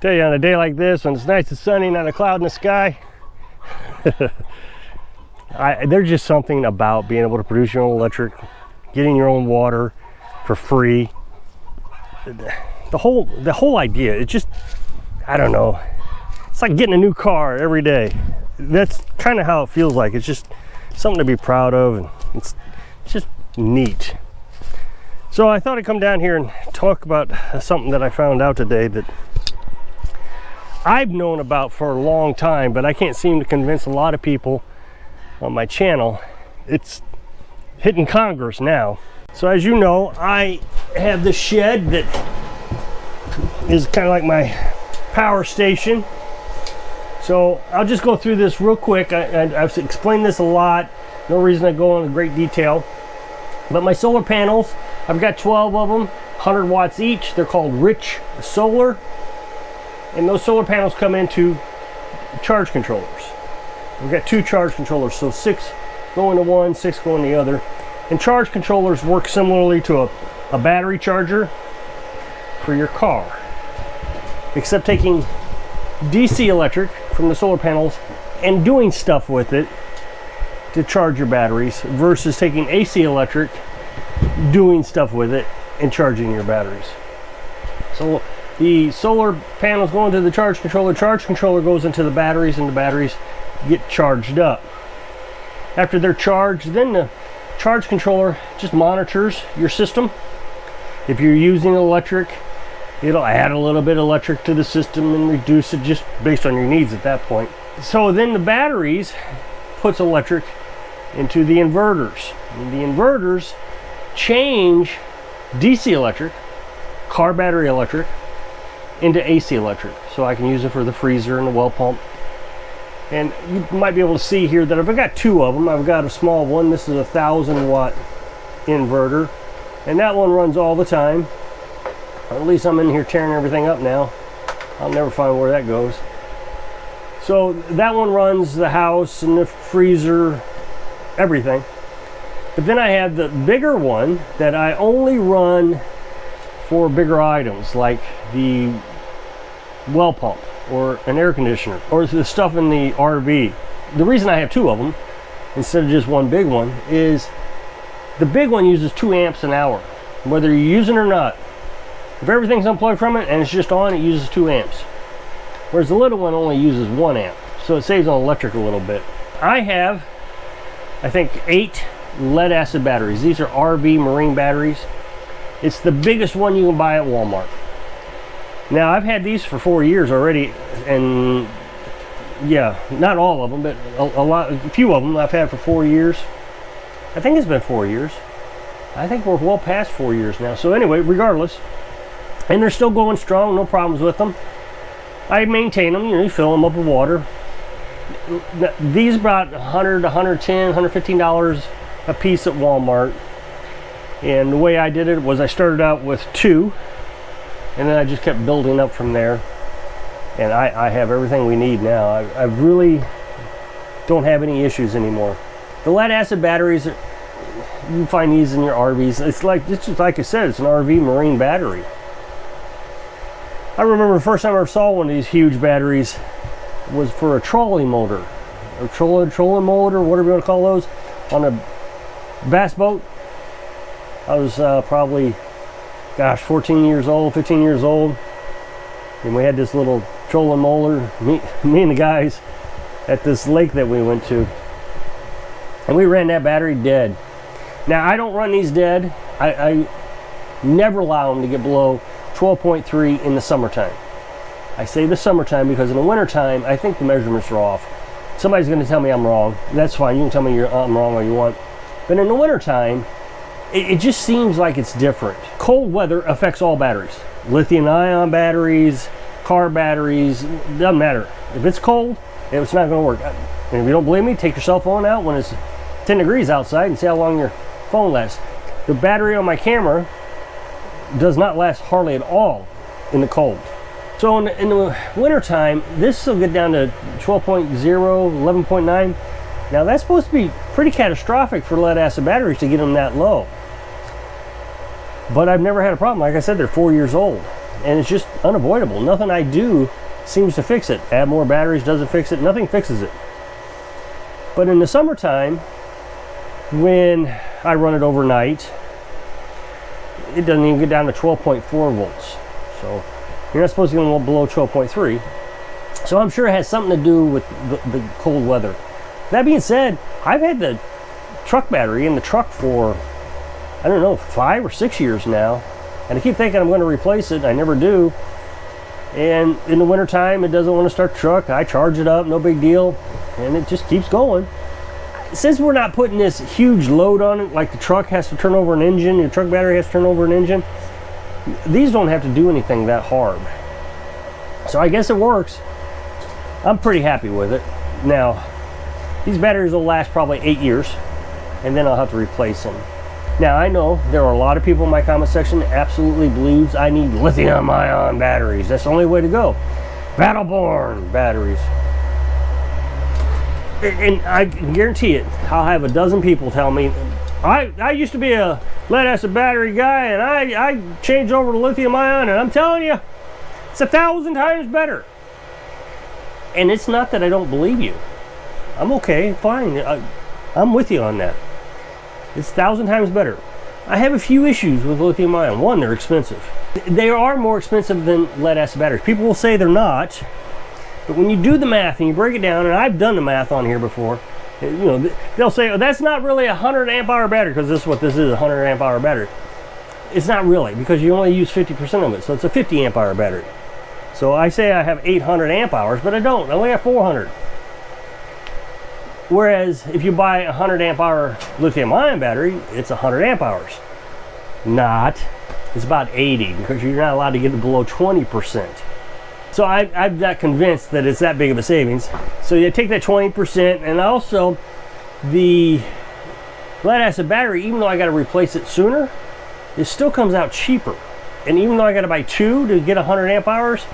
Tell you, on a day like this, when it's nice and sunny, not a cloud in the sky, there's just something about being able to produce your own electric, getting your own water for free. The whole idea, it just, I don't know. It's like getting a new car every day. That's kind of how it feels like. It's just something to be proud of, and it's just neat. So I thought I'd come down here and talk about something that I found out today that I've known about for a long time, but I can't seem to convince a lot of people on my channel. It's hitting Congress now. So as you know, I have this shed that is kind of like my power station. So I'll just go through this real quick. I've explained this a lot. No reason to go into great detail. But my solar panels, I've got 12 of them, 100 watts each. They're called Rich Solar. And those solar panels come into charge controllers. We've got 2 charge controllers, so 6 going to one, 6 going to the other. And charge controllers work similarly to a battery charger for your car, except taking DC electric from the solar panels and doing stuff with it to charge your batteries, versus taking AC electric, doing stuff with it, and charging your batteries. So the solar panels go into the charge controller goes into the batteries, and the batteries get charged up. After they're charged, then the charge controller just monitors your system. If you're using electric, it'll add a little bit of electric to the system and reduce it just based on your needs at that point. So then the batteries puts electric into the inverters. And the inverters change DC electric, car battery electric, into AC electric, so I can use it for the freezer and the well pump. And you might be able to see here that I've got 2 of them. I've got a small one. This is a 1,000 watt inverter, and that one runs all the time. Or at least I'm in here tearing everything up now. I'll never find where that goes. So that one runs the house and the freezer, everything. But then I have the bigger one that I only run for bigger items, like the well pump or an air conditioner or the stuff in the RV. The reason I have 2 of them instead of just one big one is the big one uses 2 amps an hour, whether you're using it or not. If everything's unplugged from it and it's just on, it uses 2 amps. Whereas the little one only uses 1 amp. So it saves on electric a little bit. I have, I think, 8 lead acid batteries. These are RV marine batteries. It's the biggest one you can buy at Walmart. Now I've had these for 4 years already, and yeah, not all of them, but a few of them I've had for 4 years. I think it's been 4 years. I think we're well past 4 years now. So anyway, regardless, and they're still going strong, no problems with them. I maintain them, you fill them up with water. These about $100, $110, $115 a piece at Walmart. And the way I did it was I started out with 2, and then I just kept building up from there. And I have everything we need now. I really don't have any issues anymore. The lead acid batteries, you can find these in your RVs. It's just like I said, it's an RV marine battery. I remember the first time I ever saw one of these huge batteries was for a trolley motor, or trolling motor, whatever you want to call those, on a bass boat. I was probably, 14 years old, 15 years old, and we had this little trolling motor, me and the guys, at this lake that we went to, and we ran that battery dead. Now I don't run these dead. I never allow them to get below 12.3 in the summertime. I say the summertime because in the wintertime I think the measurements are off. Somebody's going to tell me I'm wrong. That's fine, you can tell me I'm wrong all you want. But in the wintertime, it just seems like it's different. Cold weather affects all batteries. Lithium-ion batteries, car batteries, doesn't matter. If it's cold, it's not going to work. And if you don't believe me, take your cell phone out when it's 10 degrees outside and see how long your phone lasts. The battery on my camera does not last hardly at all in the cold. So in the wintertime, this will get down to 12.0, 11.9. Now that's supposed to be pretty catastrophic for lead acid batteries to get them that low. But I've never had a problem. Like I said, they're 4 years old. and it's just unavoidable. Nothing I do seems to fix it. Add more batteries doesn't fix it. Nothing fixes it. But in the summertime, when I run it overnight, it doesn't even get down to 12.4 volts. So you're not supposed to go below 12.3. So I'm sure it has something to do with the cold weather. That being said, I've had the truck battery in the truck for, I don't know, 5 or 6 years now. And I keep thinking I'm going to replace it. I never do. And in the wintertime, it doesn't want to start the truck. I charge it up, no big deal. And it just keeps going. Since we're not putting this huge load on it, like the truck has to turn over an engine, your truck battery has to turn over an engine, these don't have to do anything that hard. So I guess it works. I'm pretty happy with it. Now, these batteries will last probably 8 years, and then I'll have to replace them. Now, I know there are a lot of people in my comment section that absolutely believes I need lithium-ion batteries. That's the only way to go. Battleborn batteries. And I can guarantee it, I'll have a dozen people tell me, I used to be a lead acid battery guy, and I changed over to lithium-ion, and I'm telling you, it's 1,000 times better. And it's not that I don't believe you. I'm okay, fine. I'm with you on that. It's 1,000 times better. I have a few issues with lithium-ion. One, they're expensive. They are more expensive than lead acid batteries. People will say they're not, but when you do the math and you break it down, and I've done the math on here before, you know, they'll say, oh, that's not really a 100 amp hour battery, because this is what this is, a 100 amp hour battery. It's not really, because you only use 50% of it, so it's a 50 amp hour battery. So I say I have 800 amp hours, but I don't. I only have 400. Whereas if you buy a 100 amp hour lithium-ion battery, it's 100 amp hours. Not. It's about 80, because you're not allowed to get it below 20%. So I'm not convinced that it's that big of a savings. So you take that 20%, and also the lead acid battery, even though I got to replace it sooner, it still comes out cheaper. And even though I got to buy 2 to get 100 amp hours,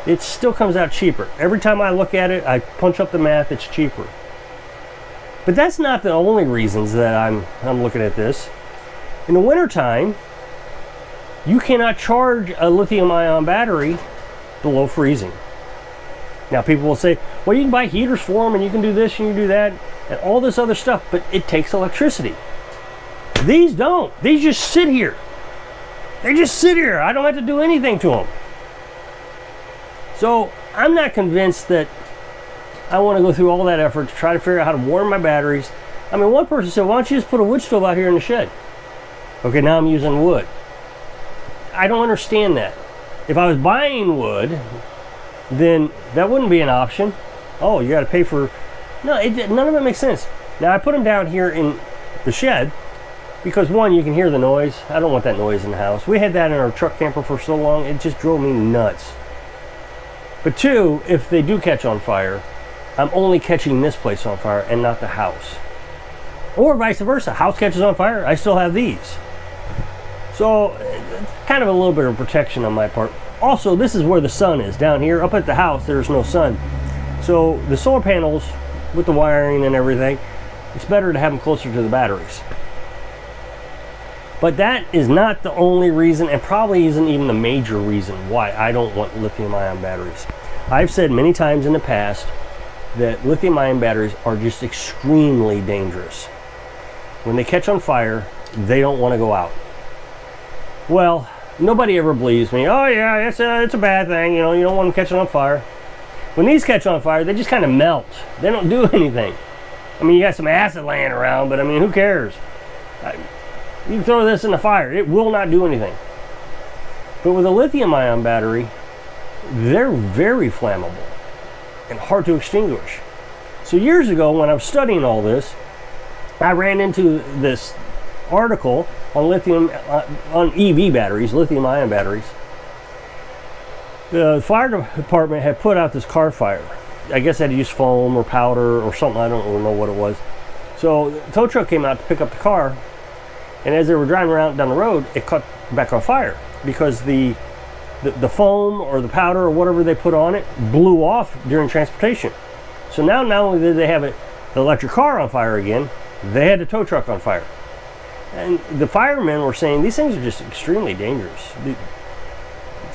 it still comes out cheaper. Every time I look at it, I punch up the math, it's cheaper. But that's not the only reasons that I'm looking at this. In the wintertime, you cannot charge a lithium-ion battery below freezing. Now people will say, well, you can buy heaters for them, and you can do this and you do that and all this other stuff, but it takes electricity. These don't. These just sit here. They just sit here. I don't have to do anything to them. So I'm not convinced that I want to go through all that effort to try to figure out how to warm my batteries. I mean, one person said, why don't you just put a wood stove out here in the shed? Okay, now I'm using wood. I don't understand that. If I was buying wood, then that wouldn't be an option. Oh, you got to pay for... No, none of it makes sense. Now, I put them down here in the shed because, one, you can hear the noise. I don't want that noise in the house. We had that in our truck camper for so long, it just drove me nuts. But two, if they do catch on fire, I'm only catching this place on fire and not the house. Or vice versa. House catches on fire, I still have these. So, it's kind of a little bit of protection on my part. Also, this is where the sun is. Down here, up at the house, there's no sun. So, the solar panels, with the wiring and everything, it's better to have them closer to the batteries. But that is not the only reason, and probably isn't even the major reason why I don't want lithium-ion batteries. I've said many times in the past that lithium-ion batteries are just extremely dangerous. When they catch on fire, they don't want to go out. Well, nobody ever believes me. Oh yeah, it's a bad thing, you know, you don't want them catching on fire. When these catch on fire, they just kind of melt. They don't do anything. I mean, you got some acid laying around, but I mean, who cares? You can throw this in the fire, it will not do anything. But with a lithium-ion battery, they're very flammable and hard to extinguish. So years ago, when I was studying all this, I ran into this article on on EV batteries, lithium-ion batteries. The fire department had put out this car fire. I guess they had to use foam or powder or something, I don't really know what it was. So the tow truck came out to pick up the car, and as they were driving around down the road, it caught back on fire because the foam or the powder or whatever they put on it blew off during transportation. So now not only did they have the electric car on fire again, they had the tow truck on fire. And the firemen were saying these things are just extremely dangerous.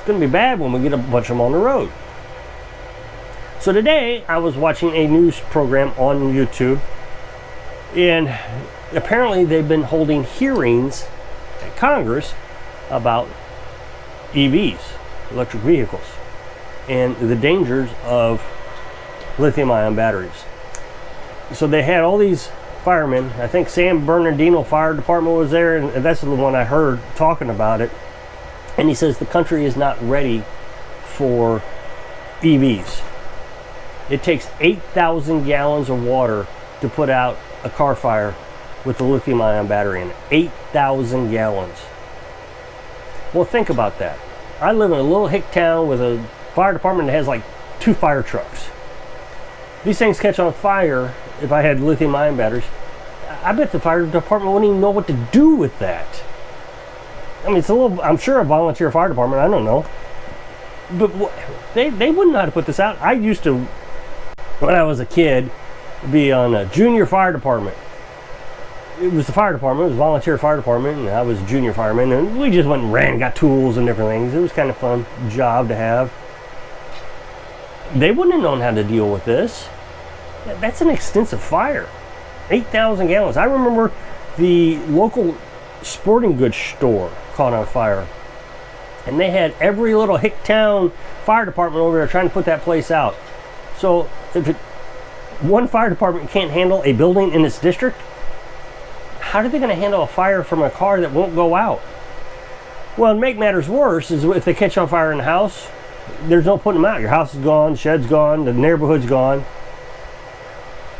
It's going to be bad when we get a bunch of them on the road. So today I was watching a news program on YouTube, and apparently they've been holding hearings at Congress about EVs, electric vehicles, and the dangers of lithium-ion batteries. So they had all these firemen. I think San Bernardino Fire Department was there, and that's the one I heard talking about it. And he says the country is not ready for EVs. It takes 8,000 gallons of water to put out a car fire with the lithium-ion battery in it. 8,000 gallons. Well, think about that. I live in a little hick town with a fire department that has like 2 fire trucks. These things catch on fire. If I had lithium-ion batteries, I bet the fire department wouldn't even know what to do with that. I mean, it's a little, I'm sure a volunteer fire department, I don't know. But they wouldn't know how to put this out. I used to, when I was a kid, be on a junior fire department. It was the fire department, it was a volunteer fire department, and I was a junior fireman, and we just went and ran and got tools and different things. It was kind of fun job to have. They wouldn't have known how to deal with this. That's an extensive fire. 8,000 gallons. I remember the local sporting goods store caught on fire, and they had every little hick town fire department over there trying to put that place out. So if one fire department can't handle a building in its district, how are they going to handle a fire from a car that won't go out? Well, to make matters worse is if they catch on fire in the house, there's no putting them out. Your house is gone, shed's gone, the neighborhood's gone.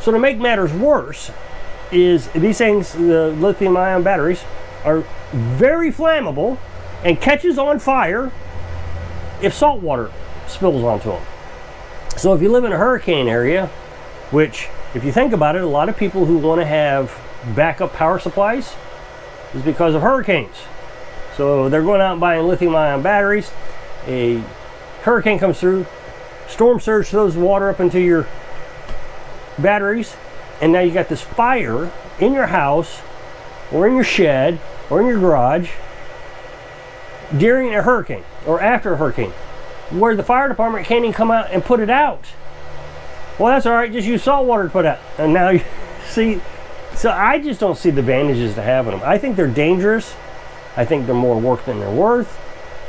So to make matters worse is these things, the lithium-ion batteries, are very flammable and catches on fire if salt water spills onto them. So if you live in a hurricane area, which if you think about it, a lot of people who want to have backup power supplies is because of hurricanes. So they're going out and buying lithium-ion batteries. A hurricane comes through, storm surge throws water up into your batteries, and now you got this fire in your house or in your shed or in your garage during a hurricane or after a hurricane, where the fire department can't even come out and put it out. Well, that's all right, just use salt water to put out. And now you see, so I just don't see the advantages to having them. I think they're dangerous. I think they're more work than they're worth.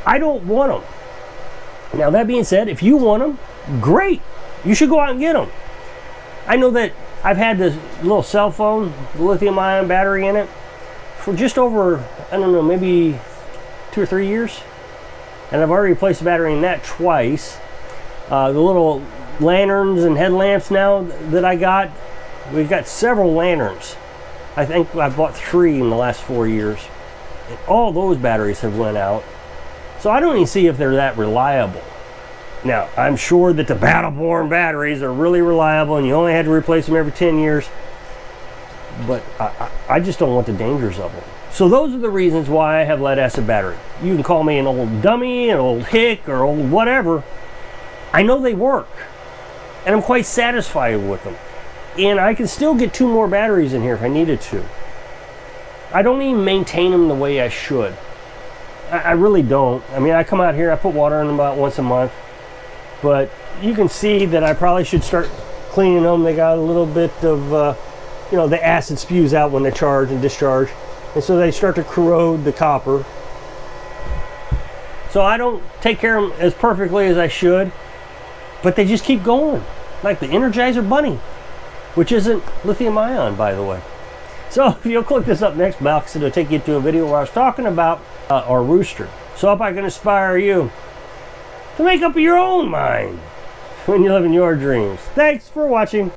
I don't want them. Now that being said, if you want them, great, you should go out and get them. I know that I've had this little cell phone, lithium-ion battery in it, for just over, I don't know, maybe 2 or 3 years. And I've already replaced the battery in that twice. The little lanterns and headlamps now that I got, we've got several lanterns. I think I bought 3 in the last 4 years. And all those batteries have went out. So I don't even see if they're that reliable. Now, I'm sure that the battle-born batteries are really reliable and you only had to replace them every 10 years. But I just don't want the dangers of them. So those are the reasons why I have lead-acid battery. You can call me an old dummy, an old hick, or old whatever. I know they work. And I'm quite satisfied with them. And I can still get 2 more batteries in here if I needed to. I don't even maintain them the way I should. I really don't. I mean, I come out here, I put water in them about once a month. But you can see that I probably should start cleaning them. They got a little bit of, you know, the acid spews out when they charge and discharge. And so they start to corrode the copper. So I don't take care of them as perfectly as I should. But they just keep going. Like the Energizer Bunny, which isn't lithium-ion, by the way. So if you'll click this up next box, it'll take you to a video where I was talking about our rooster. So if I can inspire you to make up your own mind when you live in your dreams. Thanks for watching.